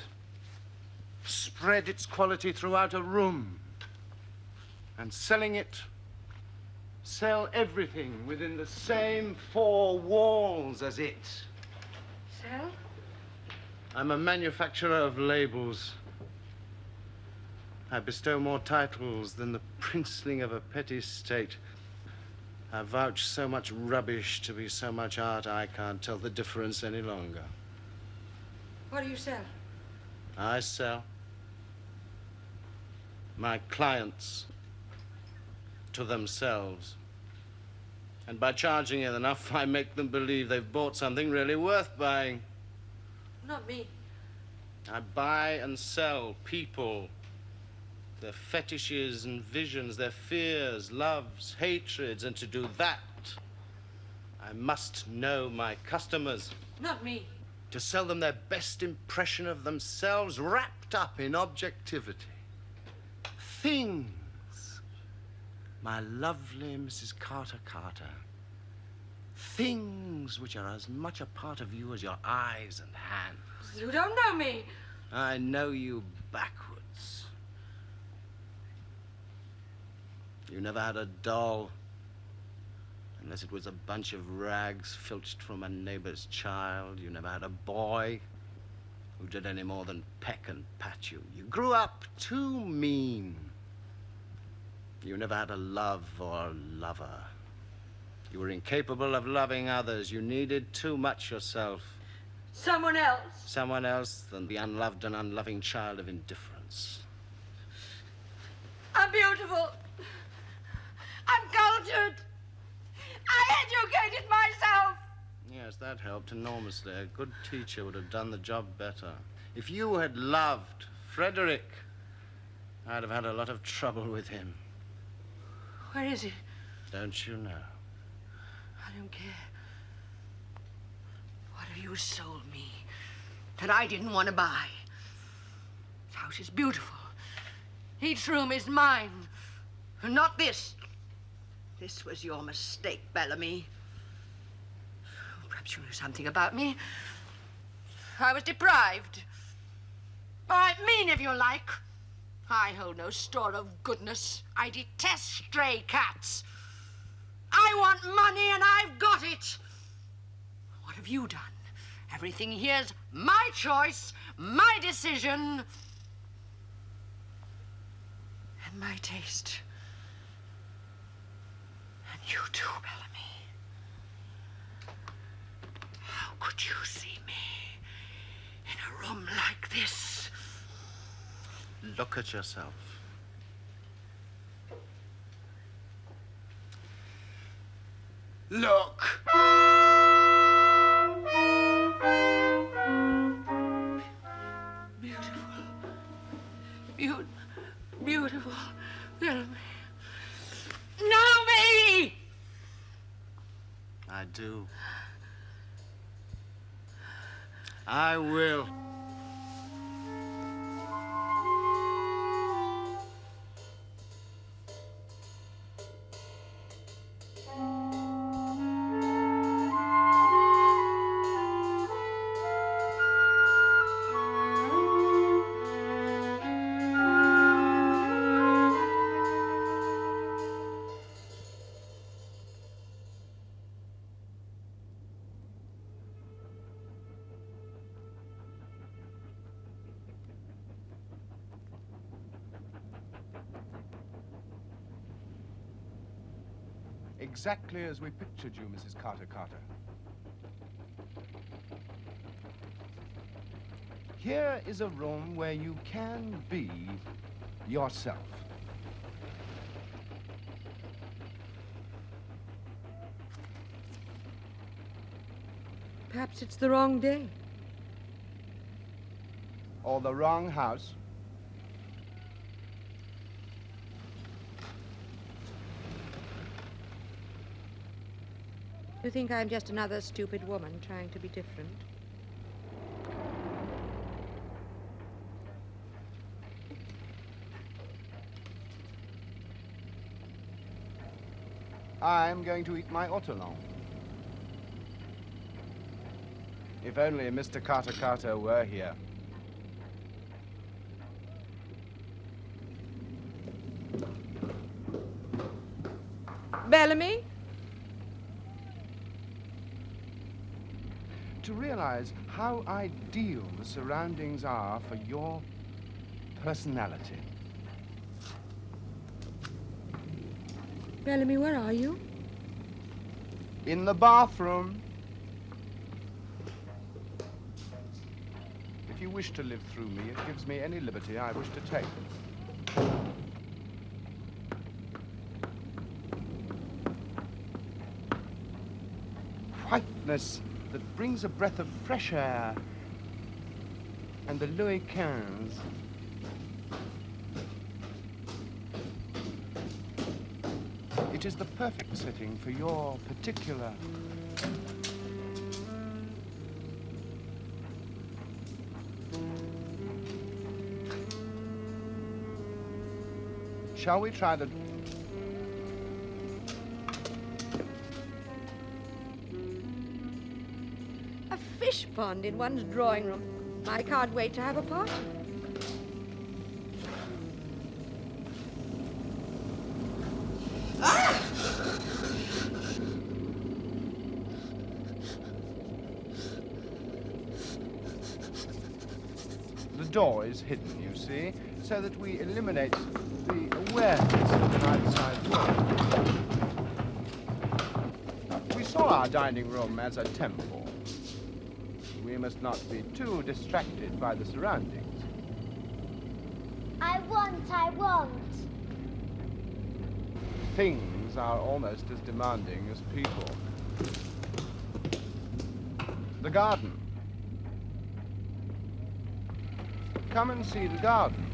spread its quality throughout a room, and selling it, sell everything within the same four walls as it. Sell? I'm a manufacturer of labels. I bestow more titles than the princeling of a petty state. I vouch so much rubbish to be so much art, I can't tell the difference any longer. What do you sell? I sell my clients to themselves. And by charging it enough, I make them believe they've bought something really worth buying. Not me. I buy and sell people, their fetishes and visions, their fears, loves, hatreds, and to do that, I must know my customers. Not me. To sell them their best impression of themselves wrapped up in objectivity. Things. My lovely Mrs. Carter Carter. Things which are as much a part of you as your eyes and hands. You don't know me. I know you backwards. You never had a doll, unless it was a bunch of rags filched from a neighbor's child. You never had a boy who did any more than peck and pat you. You grew up too mean. You never had a love or a lover. You were incapable of loving others. You needed too much yourself. Someone else. Someone else than the unloved and unloving child of indifference. I'm beautiful. I'm cultured. I educated myself. Yes, that helped enormously. A good teacher would have done the job better. If you had loved Frederick, I'd have had a lot of trouble with him. Where is he? Don't you know? I don't care. What have you sold me that I didn't want to buy? This house is beautiful. Each room is mine. And not this. This was your mistake, Bellamy. Perhaps you knew something about me. I was deprived. Or mean, if you like. I hold no store of goodness. I detest stray cats. I want money, and I've got it. What have you done? Everything here's my choice, my decision, and my taste. And you too, Bellamy. How could you see me in a room like this? Look at yourself. Look! Beautiful. Bellamy. Now, me! do. I will. Exactly as we pictured you, Mrs. Carter Carter. Here is a room where you can be yourself. Perhaps it's the wrong day. Or the wrong house. You think I'm just another stupid woman trying to be different? I'm going to eat my ortolan. If only Mr. Carter Carter were here. Bellamy? To realize how ideal the surroundings are for your personality. Bellamy, where are you? In the bathroom. If you wish to live through me, it gives me any liberty I wish to take. Whiteness that brings a breath of fresh air and the Louis XV. It is the perfect setting for your particular Shall we try the Fish pond in one's drawing room. I can't wait to have a party. The door is hidden, you see, so that we eliminate the awareness of an outside world. We saw our dining room as a temple. We must not be too distracted by the surroundings. I want. Things are almost as demanding as people. The garden. Come and see the garden.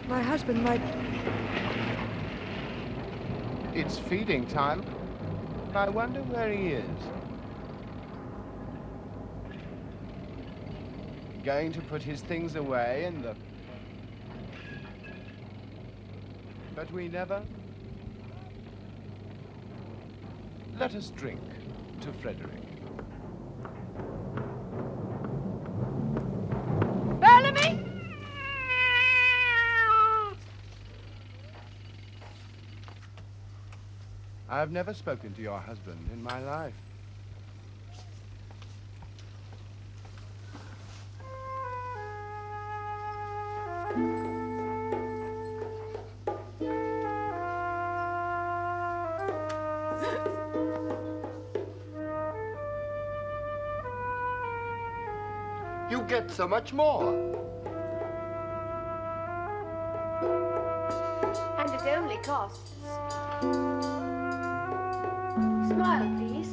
My husband might... It's feeding time. I wonder where he is. Going to put his things away in the... But we never... Let us drink to Frederick. Bellamy! I've never spoken to your husband in my life. You get so much more. And it only costs. Smile, please.